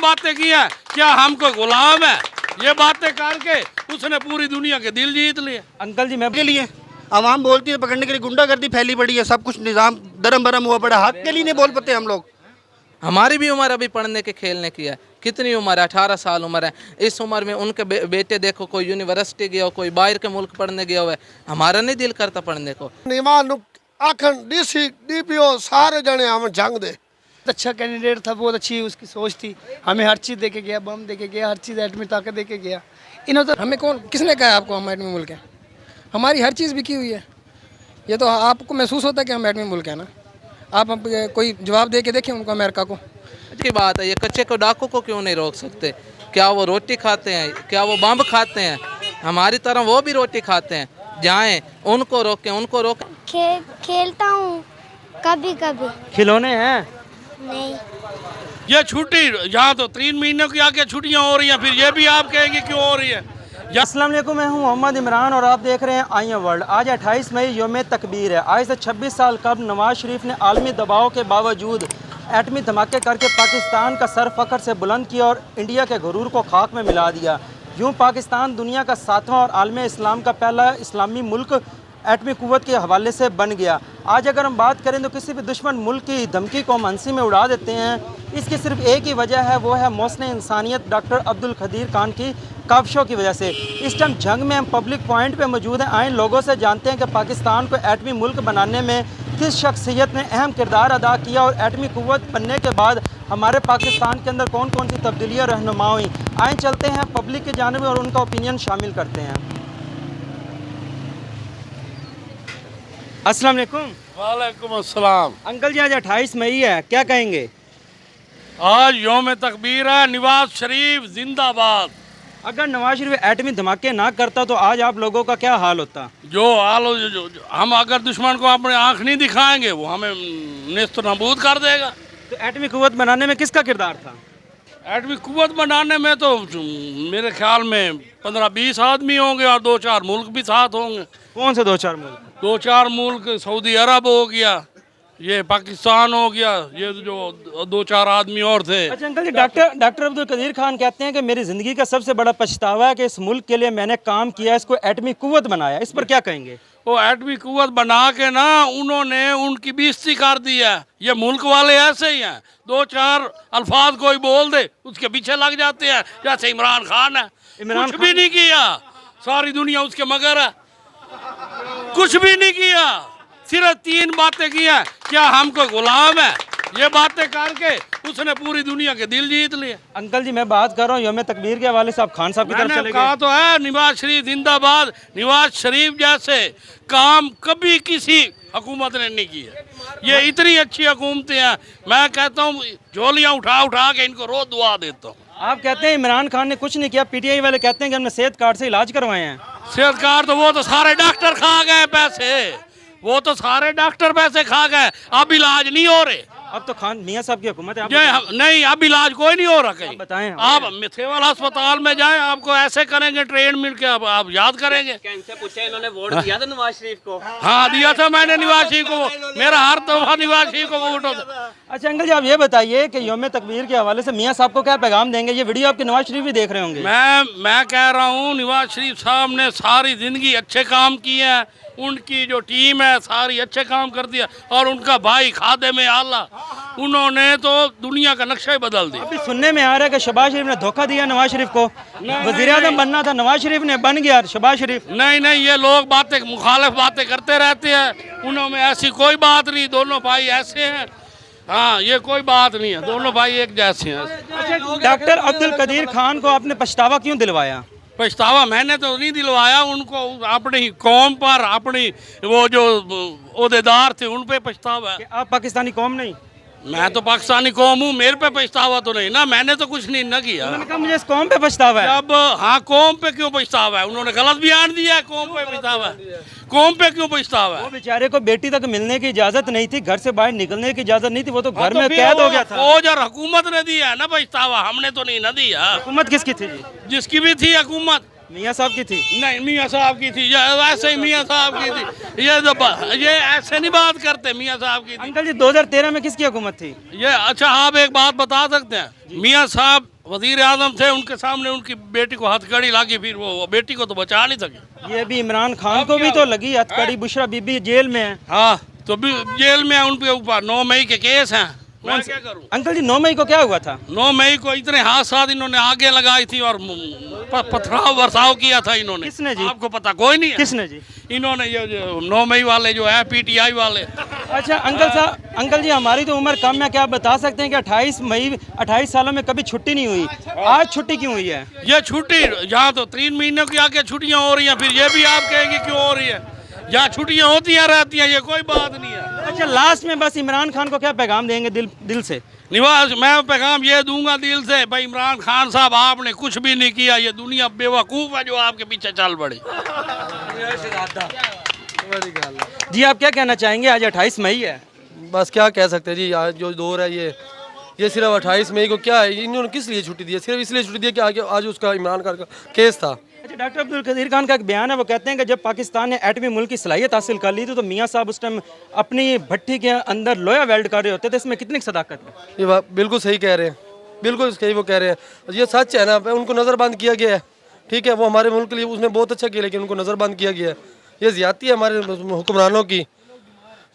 बातें की हैं, क्या हम कोई गुलाम है? ये बातें करके उसने पूरी दुनिया के दिल जीत लिए। अंकल जी मैं के लिए आवाम बोलती है पकड़ने के लिए, गुंडागर्दी फैली पड़ी है, सब कुछ निज़ाम दरम बरम हुआ पड़ा, हक के लिए नहीं बोल पाते हम लोग। हमारी भी उम्र अभी पढ़ने के खेलने की है। कितनी उम्र है? 18 साल उम्र है। इस उम्र में उनके बेटे देखो, कोई यूनिवर्सिटी गया हो, कोई बाहर के मुल्क पढ़ने गया हुआ है। हमारा नहीं दिल करता पढ़ने को। निमान आखन डीसी डीपीओ सारे जने हम जंग दे। अच्छा कैंडिडेट था, बहुत अच्छी उसकी सोच थी। हमें हर चीज़ दे के गया, बम दे के गया, हर चीज़ एटमी ताकत दे के गया। इन्होंने तो हमें कौन किसने कहा आपको हम एटमी मुल्क हैं? हमारी हर चीज़ बिकी हुई है। ये तो आपको महसूस होता है कि हम एटमी मुल्क हैं ना। आप कोई जवाब दे के देखें उनको, अमेरिका को। अच्छी बात है। ये कच्चे को डाकू को क्यों नहीं रोक सकते? क्या वो रोटी खाते हैं? क्या वो बम खाते हैं? हमारी तरह वो भी रोटी खाते हैं। जाएं उनको रोकें, उनको रोकें। खेलता हूँ कभी कभी। खिलौने हैं नहीं। ये छुट्टी यहाँ तो 3 महीनों की आके छुट्टियाँ हो रही हैं, फिर ये भी आप कहेंगे क्यों हो रही है? अस्सलाम वालेकुम, मैं हूं मोहम्मद इमरान और आप देख रहे हैं आई एम वर्ल्ड। आज 28 मई यौम तकबीर है। आज से 26 साल कबल नवाज शरीफ ने आलमी दबाव के बावजूद एटमी धमाके करके पाकिस्तान का सर फ़ख्र से बुलंद किया और इंडिया के गुरूर को खाक में मिला दिया। यूँ पाकिस्तान दुनिया का 7वां और आलम इस्लाम का पहला इस्लामी मुल्क एटमी क़ुव्वत के हवाले से बन गया। आज अगर हम बात करें तो किसी भी दुश्मन मुल्क की धमकी को हम हंसी में उड़ा देते हैं। इसकी सिर्फ एक ही वजह है, वो है मौसम इंसानियत डॉक्टर अब्दुल खदीर खान की काविशों की वजह से। इस टाइम जंग में हम पब्लिक पॉइंट पे मौजूद हैं। आए लोगों से जानते हैं कि पाकिस्तान को एटमी मुल्क बनाने में किस शख्सियत ने अहम किरदार अदा किया और एटमी क़ुव्वत बनने के बाद हमारे पाकिस्तान के अंदर कौन कौन सी तब्दीलियाँ रहनुमा हुई। आए चलते हैं पब्लिक की जानिब और उनका ओपिनियन शामिल करते हैं। अस्सलाम वालेकुम। वालेकुम अस्सलाम। अंकल जी आज 28 मई है, क्या कहेंगे? आज यौम तकबीर है, नवाज शरीफ जिंदाबाद। अगर नवाज शरीफ एटमी धमाके ना करता तो आज आप लोगों का क्या हाल होता? जो हाल हम अगर दुश्मन को अपने आँख नहीं दिखाएंगे वो हमें नेस्त नाबूद कर देगा। तो एटमी क़ुव्वत बनाने में किसका किरदार था? एटमी क़ुव्वत बनाने में तो मेरे ख्याल में 15-20 आदमी होंगे और 2-4 मुल्क भी साथ होंगे। कौन से 2-4 मुल्क? 2-4 मुल्क, सऊदी अरब हो गया, ये पाकिस्तान हो गया, ये जो 2-4 आदमी और थे। अच्छा अंकल जी, डॉक्टर अब्दुल कदीर खान कहते हैं कि मेरी ज़िंदगी का सबसे बड़ा पछतावा है कि इस मुल्क के लिए मैंने काम किया, इसको एटमी क़ुव्वत बनाया। इस पर क्या कहेंगे? वो एटमी क़ुव्वत बना के ना उन्होंने उनकी बेइज्जती कर दी है। ये मुल्क वाले ऐसे ही हैं, 2-4 अल्फाज कोई बोल दे उसके पीछे लग जाते हैं, जैसे इमरान खान है। कुछ भी नहीं किया, सारी दुनिया उसके मगर है। कुछ भी नहीं किया, सिर्फ 3 बातें की हैं, क्या हम कोई गुलाम है? ये बातें करके उसने पूरी दुनिया के दिल जीत लिए। अंकल जी मैं बात कर रहा हूँ यौम तकबीर के हवाले से, आप खान साहब की तरफ चले कहा गए। तो है नवाज शरीफ जिंदाबाद। नवाज शरीफ जैसे काम कभी किसी हुकूमत ने नहीं किया। ये इतनी अच्छी हुकूमतें हैं, मैं कहता हूँ झोलियाँ उठा उठा के इनको रोज दुआ देता हूँ। आप कहते हैं इमरान खान ने कुछ नहीं किया, पीटीआई वाले कहते हैं कि हमने सेहत कार्ड से इलाज करवाए हैं। सेहत कार्ड तो वो तो सारे डॉक्टर खा गए पैसे, वो तो सारे डॉक्टर पैसे खा गए, अब इलाज नहीं हो रहे। अब तो खान मियाँ साहब की हुकूमत है। नहीं, अब इलाज कोई नहीं हो रहा कहीं। बताएं आप मिथेवाल अस्पताल में जाएं, आपको ऐसे करेंगे ट्रेन मिल के, आप याद करेंगे। पूछे इन्होंने वोट दिया था नवाज शरीफ को। हाँ दिया था मैंने नवाज शरीफ को, मेरा हर दफा नवाज शरीफ को वोट होता। अच्छा अंकल जी आप ये बताइए कि यौम तकबीर के हवाले से मियाँ साहब को क्या पैगाम देंगे? ये वीडियो आपके नवाज शरीफ भी देख रहे होंगे। मैं कह रहा हूँ नवाज शरीफ साहब ने सारी ज़िंदगी अच्छे काम किए हैं, उनकी जो टीम है सारी अच्छे काम कर दिया, और उनका भाई खादिम आला, उन्होंने तो दुनिया का नक्शा ही बदल दिया। अभी सुनने में आ रहा है कि शहबाज शरीफ ने धोखा दिया नवाज शरीफ को, वज़ीर आज़म बनना था, नवाज शरीफ ने बन गया शहबाज शरीफ। नहीं, ये लोग बातें मुखालिफ बातें करते रहते हैं, उन्होंने ऐसी कोई बात नहीं, दोनों भाई ऐसे हैं। हाँ ये कोई बात नहीं है, दोनों भाई एक जैसे हैं। अच्छा डॉक्टर अब्दुल कदीर खान को आपने पछतावा क्यों दिलवाया? पछतावा मैंने तो नहीं दिलवाया, उनको अपनी कौम पर, अपनी वो जो ओहदेदार थे उन पे पछतावा है। आप पाकिस्तानी कौम नहीं? मैं तो पाकिस्तानी कौम हूँ, मेरे पे पछतावा तो नहीं ना, मैंने तो कुछ नहीं ना किया। उन्होंने कहा मुझे इस कौम पे पछतावा है। अब हाँ कौम पे क्यों पछतावा है? उन्होंने गलत बयान दिया है, कौम पे पछतावा है। कौम पे क्यों पछतावा है? वो बेचारे को बेटी तक मिलने की इजाजत नहीं थी, घर से बाहर निकलने की इजाजत नहीं थी, वो तो घर में कैद हो गया था। फौज और हुकूमत ने दिया है ना पछतावा, हमने तो नहीं ना दिया। हुकूमत किसकी थी जी? जिसकी भी थी हुकूमत, मियाँ साहब की थी? नहीं मियाँ साहब की थी, वैसे ही मियाँ साहब की थी। ये ऐसे नहीं बात करते, मियाँ साहब की थी। अंकल जी 2013 में किसकी हुकूमत थी? ये अच्छा आप एक बात बता सकते हैं, मियाँ साहब वजीर आजम थे, उनके सामने उनकी बेटी को हथकड़ी लगी, फिर वो बेटी को तो बचा नहीं सके। ये भी इमरान खान को भी तो लगी हथकड़ी, बुशरा बीबी जेल में है। हाँ, तो भी जेल में है, उन पे ऊपर 9 मई के केस हैं। मैं क्या करूं? अंकल जी 9 मई को क्या हुआ था? 9 मई को इतने हादसात इन्होंने आगे लगाई थी और पथराव बरसाव किया था इन्होंने। किसने जी? आपको पता कोई नहीं है? किसने जी? इन्होंने ये 9 मई वाले जो है पीटीआई वाले। अच्छा अंकल साहब, अंकल जी हमारी तो उम्र कम है, क्या आप बता सकते हैं कि 28 सालों में कभी छुट्टी नहीं हुई, आज छुट्टी क्यों हुई है? ये छुट्टी यहाँ तो 3 महीने की आके छुट्टियाँ हो रही हैं, फिर ये भी आप कहेंगे क्यों हो रही है? यहाँ छुट्टियाँ होती हैं रहती हैं, ये कोई बात नहीं है। अच्छा लास्ट में बस इमरान खान को क्या पैगाम देंगे दिल से? निवास मैं पैगाम ये दूंगा दिल से, भाई इमरान खान साहब आपने कुछ भी नहीं किया, ये दुनिया बेवकूफ़ है जो आपके पीछे चल पड़ी। जी आप क्या कहना चाहेंगे? आज 28 मई है। बस क्या कह सकते हैं जी, आज जो दौर है ये सिर्फ 28 मई को क्या है, इन्होंने किस लिए छुट्टी दी है? सिर्फ इसलिए छुट्टी दी है कि आगे आज उसका इमरान खान का केस था। अच्छा डॉक्टर अब्दुल कदीर खान का एक बयान है, वो कहते हैं कि जब पाकिस्तान ने एटमी मुल्क की सलाहियत हासिल कर ली थी तो मियाँ साहब उस टाइम अपनी भट्टी के अंदर लोहा वेल्ड कर रहे होते थे, इसमें कितनी सदाकत है? ये बात बिल्कुल सही कह रहे हैं, बिल्कुल सही वो कह रहे हैं, ये सच है ना। उनको नज़रबंद किया गया है, ठीक है, वो हमारे मुल्क के लिए उसने बहुत अच्छा किया, लेकिन उनको नज़रबंद किया गया है। ये ज़्यादती है हमारे हुक्मरानों की।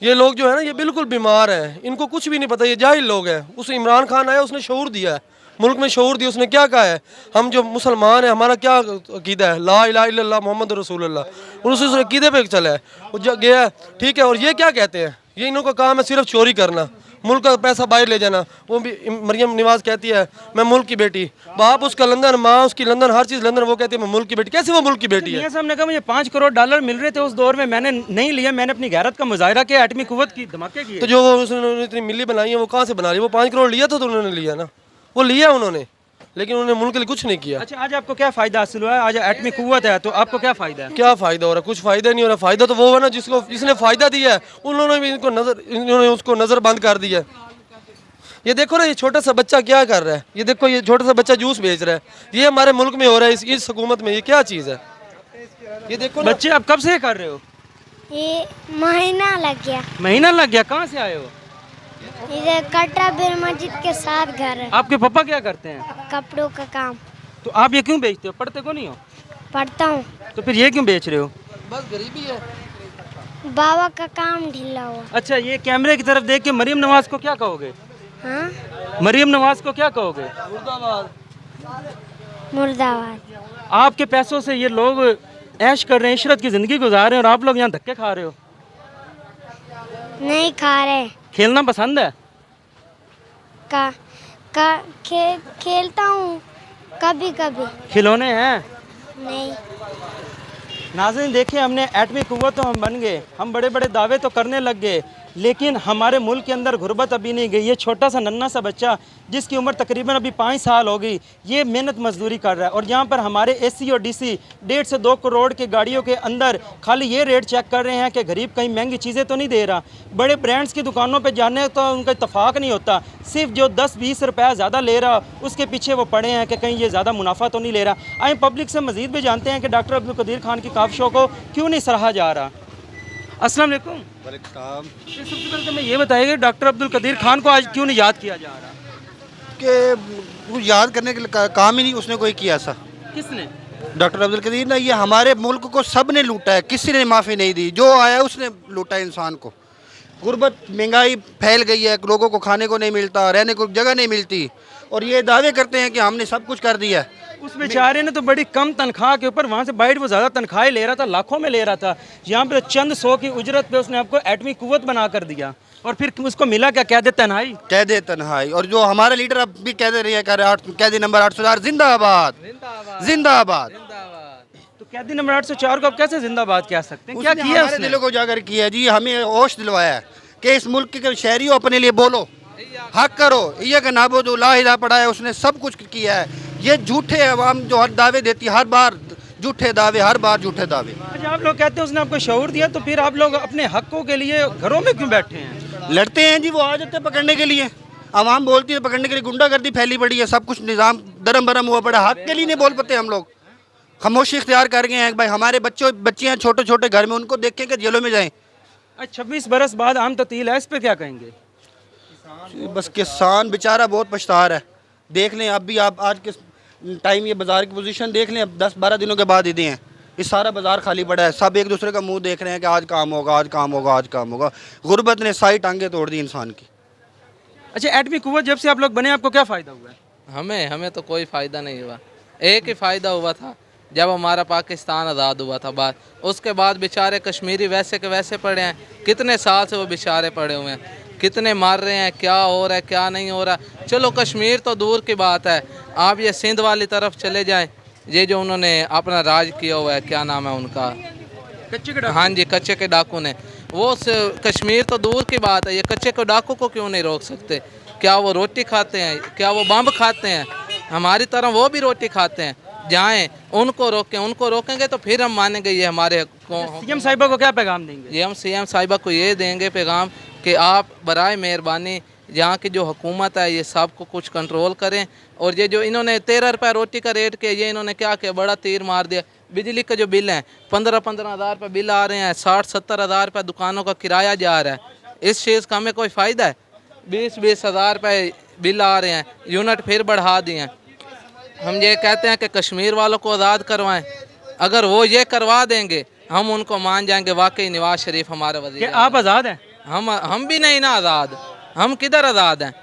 ये लोग जो है ना ये बिल्कुल बीमार हैं, इनको कुछ भी नहीं पता, ये जाहिल लोग हैं। उस इमरान खान आया, उसने शऊर दिया है, मुल्क में शऊर दिया। उसने क्या कहा है, हम जो मुसलमान हैं हमारा क्या अकीदा है, ला इलाहा इल्लल्लाह मोहम्मद रसूलुल्लाह, उस अकीदे पे चला है, वो गया है, ठीक है। और ये क्या कहते हैं, ये इन्हों का काम है सिर्फ चोरी करना, मुल्क का पैसा बाहर ले जाना। वो भी मरियम नवाज कहती है मैं मुल्क की बेटी, बाप उसका लंदन, माँ उसकी लंदन, हर चीज़ लंदन, वो कहती है मैं मुल्क की बेटी। कैसे वो मुल्क की बेटी है? मियाँ साहब ने कहा मुझे $5 करोड़ मिल रहे थे उस दौर में, मैंने नहीं लिया, मैंने अपनी गैरत का मुजाहरा किया, एटमी कुव्वत की धमाके किए। तो जो उसने इतनी मिली बनाई है वो कहाँ से बना ली? वो 5 करोड़ लिया था तो उन्होंने लिया ना, वो लिया उन्होंने, लेकिन उन्होंने मुल्क के लिए कुछ नहीं किया। अच्छा आज आपको क्या फ़ायदा हासिल हुआ है? आज एटमी कुव्वत है तो आपको क्या फ़ायदा है? क्या फ़ायदा हो रहा है? कुछ फ़ायदा नहीं हो रहा। फ़ायदा तो वो है ना जिसने फ़ायदा दिया है, उन्होंने भी इन्होंने उसको नज़र बंद कर दिया। ये देखो ना, ये छोटा सा बच्चा क्या कर रहा है, ये देखो ये छोटा सा बच्चा जूस बेच रहा है, ये हमारे मुल्क में हो रहा है, इस हुकूमत में। ये क्या चीज़ है? ये देखो बच्चे आप कब से कर रहे हो? ये महीना लग गया। महीना लग गया। कहाँ से आए हो? इधर कटरा बिर मस्जिद के साथ घर है। आपके पापा क्या करते हैं? कपड़ों का काम। तो आप ये क्यों बेचते हो? पढ़ते को नहीं हो? पढ़ता हूँ। तो फिर ये क्यों बेच रहे हो? बस गरीबी है। बाबा का काम ढीला हुआ। अच्छा ये कैमरे की तरफ देख के मरियम नवाज को क्या कहोगे? हाँ मरियम नवाज को क्या कहोगे? मुर्दाबाद। आपके पैसों से ये लोग ऐश कर रहे हैं, इशरत की ज़िंदगी गुजार रहे हैं और आप लोग यहाँ धक्के खा रहे हो। नहीं खा रहे। खेलना पसंद है? खेलता हूँ कभी कभी। खिलौने हैं? नहीं। नाज़रीन देखिए, हमने एटमी कुव्वत तो हम बन गए, हम बड़े बड़े दावे तो करने लग गए, लेकिन हमारे मुल्क के अंदर गुर्बत अभी नहीं गई। ये छोटा सा नन्ना सा बच्चा जिसकी उम्र तकरीबन अभी 5 साल हो गई, ये मेहनत मजदूरी कर रहा है और यहाँ पर हमारे एसी और डीसी 1.5 से 2 करोड़ के गाड़ियों के अंदर खाली ये रेट चेक कर रहे हैं कि गरीब कहीं महंगी चीज़ें तो नहीं दे रहा। बड़े ब्रांड्स की दुकानों पर जाने तो उनका इतफाक़ नहीं होता, सिर्फ जो 10-20 रुपया ज़्यादा ले रहा उसके पीछे वो पड़े हैं कि कहीं ये ज़्यादा मुनाफा तो नहीं ले रहा। आए पब्लिक से मज़ीद भी जानते हैं कि डॉक्टर अब्दुल कदीर खान की काविशों को क्यों नहीं सराहा जा रहा। अस्सलाम वालेकुम। सबसे पहले तो मैं ये बताइए डॉक्टर अब्दुल कदीर खान को आज क्यों नहीं याद किया जा रहा? कि वो याद करने के लिए काम ही नहीं उसने कोई किया ऐसा। किसने? डॉक्टर अब्दुल कदीर ने। ये हमारे मुल्क को सब ने लूटा है, किसी ने माफ़ी नहीं दी। जो आया उसने लूटा है इंसान को। गुर्बत, महंगाई फैल गई है, लोगों को खाने को नहीं मिलता, रहने को जगह नहीं मिलती, और ये दावे करते हैं कि हमने सब कुछ कर दिया है। उस बेचारे ने तो बड़ी कम तनख्वाह के ऊपर, वहाँ से बाहर वो ज़्यादा तनख्वाहें ले रहा था, लाखों में ले रहा था, यहाँ पर चंद 100 की उजरत पे उसने आपको एटमी कुव्वत बना कर दिया और फिर उसको मिला क्या? कैद तन्हाई। कैद तन्हाई। और जो हमारा लीडर अब भी कह दे रही है, कैदी नंबर 804 जिंदाबाद जिंदाबाद। तो कैदी नंबर 804 को आप कैसे जिंदाबाद कह सकते हैं? क्या किया हमारे दिलों को उजागर किया जी, हमें होश दिलवाया है कि इस मुल्क के शहरियों अपने लिए बोलो, हक करो, ये का नाबुदु ला इलाहा पढ़ा है, उसने सब कुछ किया है। ये झूठे अवाम जो हर दावे देती है, हर बार झूठे दावे, हर बार झूठे दावे। अच्छा आप लोग कहते हैं उसने आपको शऊर दिया, तो फिर आप लोग अपने हकों के लिए घरों में क्यों बैठे हैं? लड़ते हैं जी, वो आ जाते हैं पकड़ने के लिए। अवाम बोलती है पकड़ने के लिए, गुंडागर्दी फैली पड़ी है, सब कुछ निज़ाम दरम बरम हुआ पड़ा। हक के लिए नहीं बोल पाते हम लोग, खामोशी इख्तियार कर गए हैं। भाई हमारे बच्चियाँ छोटे छोटे घर में, उनको देखें कि जेलों में जाएँ। 26 बरस बाद आम ततील है, इस पर क्या कहेंगे? बस किसान बेचारा बहुत पछता रहा है, देख लें, अब भी आप आज के टाइम ये बाज़ार की पोजीशन देख लें, अब 10-12 दिनों के बाद ईदें हैं, इस सारा बाज़ार खाली पड़ा है, सब एक दूसरे का मुंह देख रहे हैं कि आज काम होगा, आज काम होगा, आज काम होगा। गुर्बत ने सारी टांगें तोड़ दी इंसान की। अच्छा, एटमी कुव्वत जब से आप लोग बने आपको क्या फ़ायदा हुआ है? हमें तो कोई फ़ायदा नहीं हुआ। एक ही फ़ायदा हुआ था जब हमारा पाकिस्तान आज़ाद हुआ था बात, उसके बाद बेचारे कश्मीरी वैसे के वैसे पड़े हैं, कितने साल से वो बेचारे पड़े हुए हैं, कितने मार रहे हैं, क्या हो रहा है क्या नहीं हो रहा। चलो कश्मीर तो दूर की बात है, आप ये सिंध वाली तरफ चले जाएं, ये जो उन्होंने अपना राज किया हुआ है, क्या नाम है उनका, कच्चे के डाकू? हाँ जी, कच्चे के डाकू ने, वो कश्मीर तो दूर की बात है, ये कच्चे के डाकू को क्यों नहीं रोक सकते? क्या वो रोटी खाते हैं, क्या वो बम खाते हैं? हमारी तरह वो भी रोटी खाते हैं। जाएं उनको रोकें, उनको रोकेंगे तो फिर हम मानेंगे ये हमारे सीएम साहिबा को क्या पैगाम देंगे? ये हम सीएम साहिबा को ये देंगे पैगाम कि आप बराए मेहरबानी यहाँ की जो हुकूमत है ये सब को कुछ कंट्रोल करें। और ये जो इन्होंने 13 रुपये रोटी का रेट किया, ये इन्होंने क्या किया, बड़ा तीर मार दिया। बिजली का जो बिल है 15-15 हज़ार रुपये बिल आ रहे हैं, 60-70 हज़ार रुपये दुकानों का किराया जा रहा है। इस चीज़ का हमें कोई फ़ायदा है? 20-20 हज़ार रुपये बिल आ रहे हैं, यूनिट फिर बढ़ा दिए हैं। हम ये कहते हैं कि कश्मीर वालों को आज़ाद करवाएं, अगर वो ये करवा देंगे हम उनको मान जाएंगे वाकई नवाज शरीफ हमारे वज़ीर। आप आज़ाद हैं? हम भी नहीं ना आज़ाद, हम किधर आज़ाद हैं?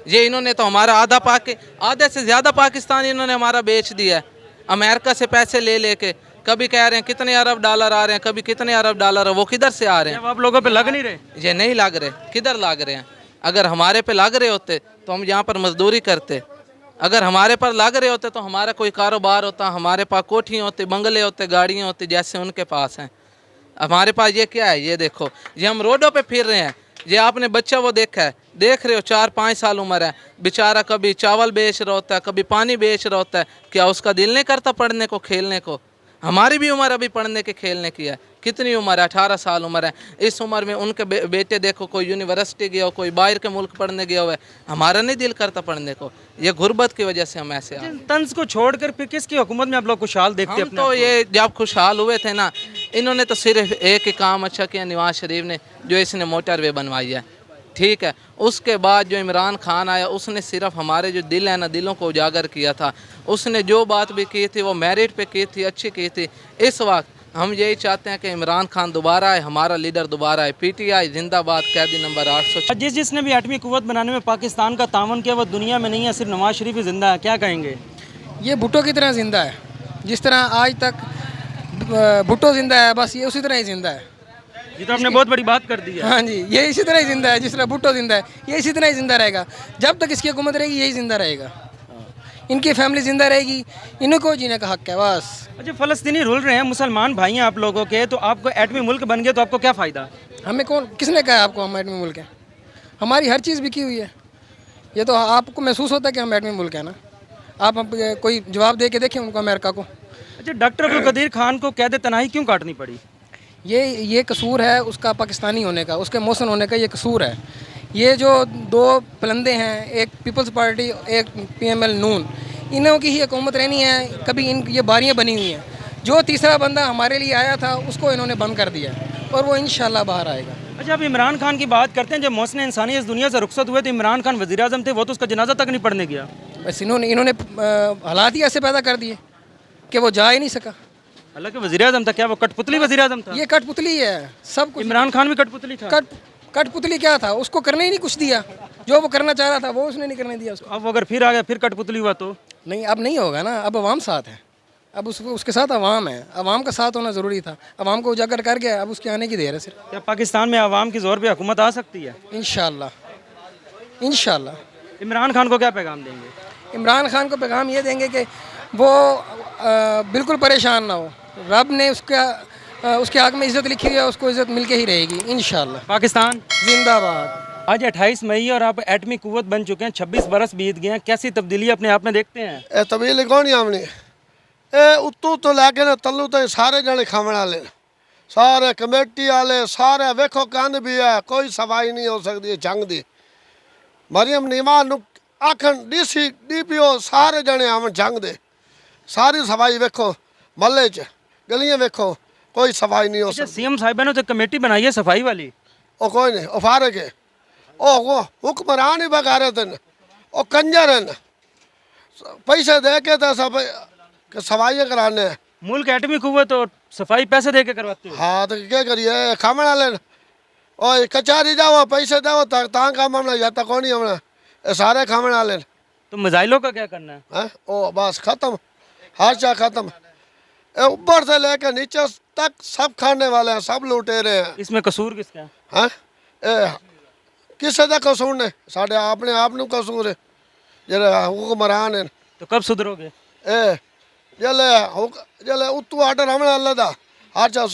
ये इन्होंने तो हमारा आधे से ज़्यादा पाकिस्तान इन्होंने हमारा बेच दिया है, अमेरिका से पैसे ले लेके। कभी कह रहे हैं कितने अरब डॉलर आ रहे हैं, कभी कितने अरब डॉलर, वो किधर से आ रहे हैं? आप लोगों पे लग नहीं रहे? ये नहीं लग रहे, किधर लग रहे हैं? अगर हमारे पे लग रहे होते तो हम यहाँ पर मजदूरी करते, अगर हमारे पर लग रहे होते तो हमारा कोई कारोबार होता, हमारे पास कोठियाँ होती, बंगले होते, गाड़ियाँ होती जैसे उनके पास हैं। हमारे पास ये क्या है? ये देखो, ये हम रोडों पे फिर रहे हैं। ये आपने बच्चा वो देखा है, देख रहे हो, 4-5 साल उम्र है, बेचारा कभी चावल बेच रहा होता है, कभी पानी बेच रहा होता है। क्या उसका दिल नहीं करता पढ़ने को, खेलने को? हमारी भी उम्र अभी पढ़ने के खेलने की है। कितनी उम्र है? 18 साल उम्र है। इस उम्र में उनके बेटे देखो, कोई यूनिवर्सिटी गया हो, कोई बाहर के मुल्क पढ़ने गया हुआ है, हमारा नहीं दिल करता पढ़ने को। ये गुर्बत की वजह से हम ऐसे हैं। तंज को छोड़कर फिर किसकी हुकूमत में आप लोग खुशहाल देखते हम तो ये जब खुशहाल हुए थे ना, इन्होंने तो सिर्फ एक ही काम अच्छा किया नवाज शरीफ ने, जो इसने मोटरवे बनवाई है, ठीक है। उसके बाद जो इमरान खान आया उसने सिर्फ हमारे जो दिल है ना, दिलों को उजागर किया था। उसने जो बात भी की थी वो मेरिट पे की थी, अच्छी की थी। इस वक्त हम यही चाहते हैं कि इमरान खान दोबारा आए, हमारा लीडर दोबारा आए। PTI जिंदाबाद, कैदी नंबर 800। जिसने भी एटमी कुव्वत बनाने में पाकिस्तान का तावन किया वो दुनिया में नहीं है, सिर्फ नवाज शरीफ ही जिंदा है, क्या कहेंगे? ये भुट्टो की तरह ज़िंदा है, जिस तरह आज तक भुट्टो ज़िंदा है, बस ये उसी तरह ही ज़िंदा है। ये तो आपने बहुत बड़ी बात कर दी है। हाँ जी, ये इसी तरह ही ज़िंदा है, जिस तरह भुट्टो ज़िंदा है, ये इसी तरह ही ज़िंदा रहेगा। जब तक इसकी हुकूमत रहेगी यही ज़िंदा रहेगा, इनकी फैमिली ज़िंदा रहेगी, इन्हीं को जीने का हक़ है बस। अच्छा, फ़लस्तीनी रुल रहे हैं, मुसलमान भाई हैं आप लोगों के, तो आपको एटमी मुल्क बन गए तो आपको क्या फ़ायदा? हमें किसने कहा आपको हम एटमी मुल्क हैं? हमारी हर चीज़ बिकी हुई है। ये तो आपको महसूस होता है कि हम एटमी मुल्क हैं ना। आप कोई जवाब दे के देखें उनको, अमेरिका को। अच्छा, डॉक्टर अब्दुल कदीर खान को कैद तनाही क्यों काटनी पड़ी? ये कसूर है उसका, पाकिस्तानी होने का, उसके मौसन होने का ये कसूर है। ये जो 2 पलंदे हैं, एक पीपल्स पार्टी, एक PML नून, इन्हों की ही हुकूमत रहनी है। कभी ये बारियाँ बनी हुई हैं। जो तीसरा बंदा हमारे लिए आया था उसको इन्होंने बंद कर दिया और वो इंशाल्लाह बाहर आएगा। अच्छा, अब इमरान खान की बात करते हैं। जब मोहसिन इंसानी इस दुनिया से रुखसत हुए तो इमरान खान वज़ीर आज़म थे, वो तो उसका जनाजा तक नहीं पढ़ने गया। बस इन्होंने हालात ही ऐसे पैदा कर दिए कि वो जा ही नहीं सका। हालांकि वज़ीर आज़म था, क्या वो कठपुतली वज़ीर आज़म था? ये कठपुतली है सब कुछ। इमरान खान भी कठपुतली था। कठपुतली क्या था? उसको करने ही नहीं कुछ दिया, जो वो करना चाह रहा था वो उसने नहीं करने दिया उसको। अब अगर फिर आ गया, फिर कठपुतली हुआ तो नहीं, अब नहीं होगा ना। अब अवाम साथ है, अब उसके साथ अवाम है, अवाम का साथ होना ज़रूरी था। अवाम को उजागर कर गया, अब उसके आने की देर है सिर्फ। क्या पाकिस्तान में अवाम की जोर पे हुकूमत आ सकती है? इंशाल्लाह। इमरान खान को क्या पैगाम देंगे? इमरान खान को पैगाम ये देंगे कि वो बिल्कुल परेशान ना हो। रब ने उसके हक़ में इज़्ज़त लिखी हुई है, उसको इज़्ज़त मिल के ही रहेगी इंशाल्लाह। पाकिस्तान जिंदाबाद। आज 28 मई और आप एटमी कुव्वत बन चुके हैं, 26 बरस बीत गए हैं, कैसी तब्दीली अपने आप में देखते हैं? ਇਹ ਤਬਦੀਲੀ ਕੌਣ ਆਮਣੀ ਇਹ ਉੱਤੋਂ ਤੋਂ ਲੈ ਕੇ ਨਾ ਤੱਲੂ ਤਾਈਂ ਸਾਰੇ ਜਣੇ ਖਾਵਣ ਵਾਲੇ ਨੇ। ਸਾਰੇ ਕਮੇਟੀ ਵਾਲੇ ਸਾਰੇ ਵੇਖੋ ਕੰਧ ਵੀ ਹੈ, ਕੋਈ ਸਫਾਈ ਨਹੀਂ ਹੋ ਸਕਦੀ ਜੰਗ ਦੀ। ਮਰੀਮ ਨੀਮਾ ਨੂੰ ਆਖਣ DC DPO ਸਾਰੇ ਜਣੇ ਆਵਣ ਜੰਗ ਦੇ, ਸਾਰੀ ਸਫਾਈ ਵੇਖੋ ਮਹੱਲੇ 'ਚ, ਗਲੀਆਂ ਵੇਖੋ, कोई सफाई नहीं हो सकती। CM साहिबा ने तो कमेटी बनाई है सफाई वाली। ओ कोई नहीं, ओ फारग है, ओ वो हुक्मरान ही बगारे थे, ओ कंजर हैं, पैसे दे के तो सब सफाइयाँ कराने हैं। मुल्क एटमी कुव्वत और सफाई पैसे दे के करवाते हो। हाँ तो क्या करिए खामण वाले और कचहरी जाओ पैसे दो ता काम हमने जाता कौन ही हमने ये सारे खामण वाले तो मिसाइलों का क्या करना है? हैं ओ बस खत्म हर चीज खत्म ऊपर से लेकर नीचे तक सब खाने वाले हैं सब लुटेरे हैं इसमें कसूर किसका है? हैं किसे का कसूर ने साढ़े अपने आप ਨੂੰ कसूर है ਜਿਹੜੇ ਹੁਕਮਰਾਨ हैं तो कब सुधरोगे? ए जले उत्तू आर्डर हमने अल्लाह दा हर चीज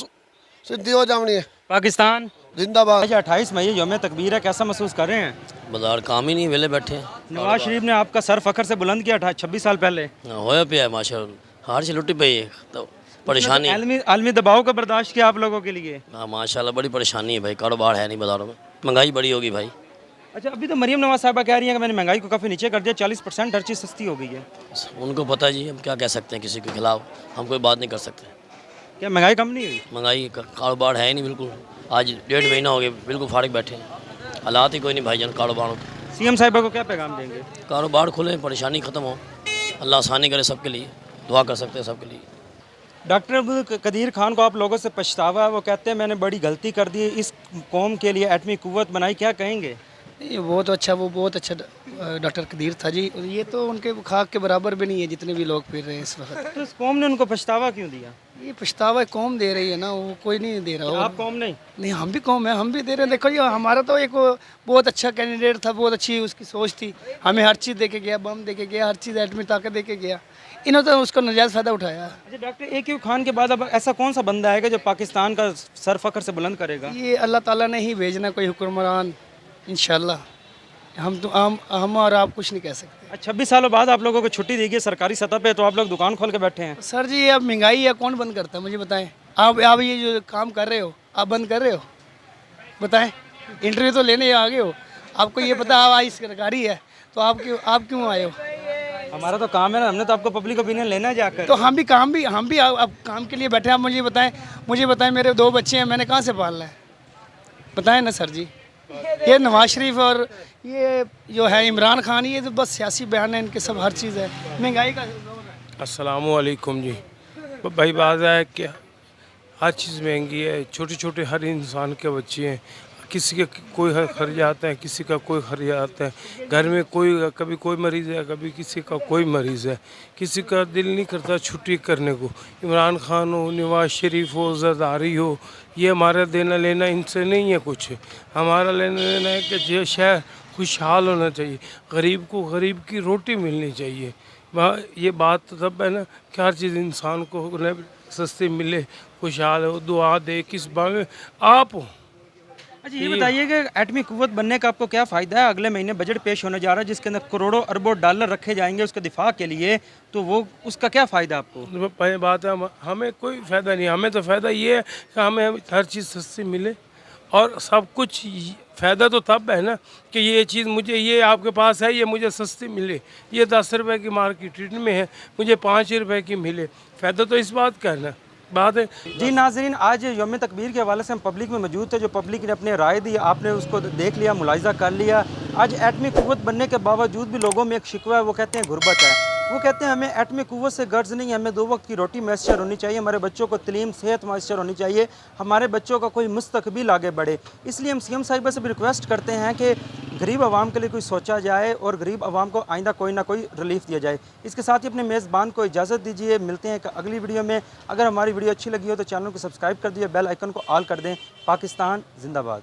सिद्धि हो जावनी है पाकिस्तान जिंदाबाद। आज 28 मई यौम तकबीर है, कैसा महसूस कर रहे हैं? बाजार काम ही नहीं वेले बैठे हैं नवाज शरीफ ने आपका सर फखर से बुलंद किया 26 साल पहले। होया पे है माशाल्लाह हर चीज लुटी पई है तो परेशानी आलमी दबाव का बर्दाश्त किया आप लोगों के लिए। हाँ माशाल्लाह बड़ी परेशानी है भाई कारोबार है नहीं बाजारों में महंगाई बड़ी होगी भाई। अच्छा अभी तो मरीम नवाज साहबा कह रही हैं कि मैंने महंगाई को काफ़ी नीचे कर दिया 40% हर चीज़ सस्ती हो गई है। उनको पता है जी हम क्या कह सकते हैं किसी के खिलाफ हम कोई बात नहीं कर सकते। क्या महंगाई कम नहीं हुई? महंगाई का कारोबार है ही नहीं बिल्कुल आज 1.5 महीना हो गया बिल्कुल फारिग बैठे हैं हालात ही कोई नहीं भाईजान कारोबार सीएम साहिबा को क्या पैगाम देंगे? कारोबार खुले परेशानी ख़त्म हो अल्लाह आसानी करे सबके लिए दुआ कर सकते हैं सबके लिए। डॉक्टर अब्दुल कदीर खान को आप लोगों से पछतावा है, वो कहते हैं मैंने बड़ी गलती कर दी इस कौम के लिए एटमी कुव्वत बनाई, क्या कहेंगे? ये बहुत अच्छा वो बहुत अच्छा डॉक्टर कदीर था जी। और ये तो उनके खाक के बराबर भी नहीं है जितने भी लोग फिर रहे हैं इस वक्त। तो इस कौम ने उनको पछतावा क्यों दिया? ये पछतावा कौम दे रही है ना, वो कोई नहीं दे रहा। आप कौम नहीं? नहीं हम भी कौम है, हम भी दे रहे हैं। देखो ये हमारा तो एक बहुत अच्छा कैंडिडेट था, बहुत अच्छी उसकी सोच थी, हमें हर चीज़ दे के गया, बम दे के गया, हर चीज़ एटमी ताकत दे के गया। इन्होंने तो उसका नाजायज़ फ़ायदा उठाया। अच्छा डॉक्टर AQ खान के बाद अब ऐसा कौन सा बंदा आएगा जो पाकिस्तान का सर फखर से बुलंद करेगा? ये अल्लाह ताला ने ही भेजना कोई हुक्मरान इंशाल्लाह। हम और आप कुछ नहीं कह सकते। 26 सालों बाद आप लोगों को छुट्टी दी गई सरकारी सतह पे, तो आप लोग दुकान खोल के बैठे हैं। सर जी अब महंगाई है कौन बंद करता है मुझे बताएं। आप ये जो काम कर रहे हो आप बंद कर रहे हो? बताएं, इंटरव्यू तो लेने आ गए हो, आपको ये पता आप आई सरकारी है तो आप क्यों आए हो? हमारा तो काम है ना, हमने तो आपको पब्लिक ओपिनियन लेना है जाकर। तो हम भी अब काम के लिए बैठे हैं। आप मुझे बताएं मेरे 2 बच्चे हैं, मैंने कहाँ से पालना है? बताएं ना सर जी। ये नवाज शरीफ और ये जो है इमरान खान, ये तो बस सियासी बयान है इनके, सब हर चीज़ है महंगाई का। अस्सलामु अलैकुम जी भाई बात है क्या हर चीज़ महंगी है, छोटे छोटे हर इंसान के बच्चे हैं, किसी के कोई खर्चात है किसी का कोई खर्चात है, घर में कभी कोई मरीज़ है कभी किसी का कोई मरीज़ है, किसी का दिल नहीं करता छुट्टी करने को। इमरान खान हो नवाज शरीफ हो ज़रदारी हो, ये हमारा देना लेना इनसे नहीं है कुछ, हमारा लेना लेना है कि जो शहर खुशहाल होना चाहिए, गरीब को गरीब की रोटी मिलनी चाहिए। ये बात तब है ना कि हर चीज़ इंसान को सस्ती मिले, खुशहाल हो, दुआ दे किस बारे आप हो। अच्छा ये बताइए कि एटमी कुव्वत बनने का आपको क्या फ़ायदा है? अगले महीने बजट पेश होने जा रहा है जिसके अंदर करोड़ों अरबों डॉलर रखे जाएंगे उसके दिफा के लिए, तो वो उसका क्या फ़ायदा आपको? पहली बात है हमें कोई फ़ायदा नहीं, हमें तो फ़ायदा ये है कि हमें हर चीज़ सस्ती मिले और सब कुछ। फ़ायदा तो तब है ना कि ये चीज़ मुझे ये आपके पास है ये मुझे सस्ती मिले, ये 10 रुपए की मार्केट रेट में है मुझे 5 रुपए की मिले, फ़ायदा तो इस बात का है ना बात है। जी नाजरीन, आज यौम तकबीर के हवाले से हम पब्लिक में मौजूद थे, जो पब्लिक ने अपनी राय दी आपने उसको देख लिया, मुलाहिजा कर लिया। आज एटमी कुव्वत बनने के बावजूद भी लोगों में एक शिकवा है, वो कहते हैं गुर्बत है। वो कहते हैं हमें एटमी कुव्वत से गर्ज नहीं है, हमें 2 वक्त की रोटी मैसर होनी चाहिए, हमारे बच्चों को तलीम सेहत मैसर होनी चाहिए, हमारे बच्चों का कोई मुस्तकबिल आगे बढ़े। इसलिए हम CM साहिबा से भी रिक्वेस्ट करते हैं कि गरीब आवाम के लिए कोई सोचा जाए और गरीब आवाम को आइंदा कोई ना कोई रिलीफ दिया जाए। इसके साथ ही अपने मेज़बान को इजाज़त दीजिए, मिलते हैं एक अगली वीडियो में। अगर हमारी वीडियो अच्छी लगी हो तो चैनल को सब्सक्राइब कर दिए, बेल आइकन को ऑल कर दें। पाकिस्तान जिंदाबाद।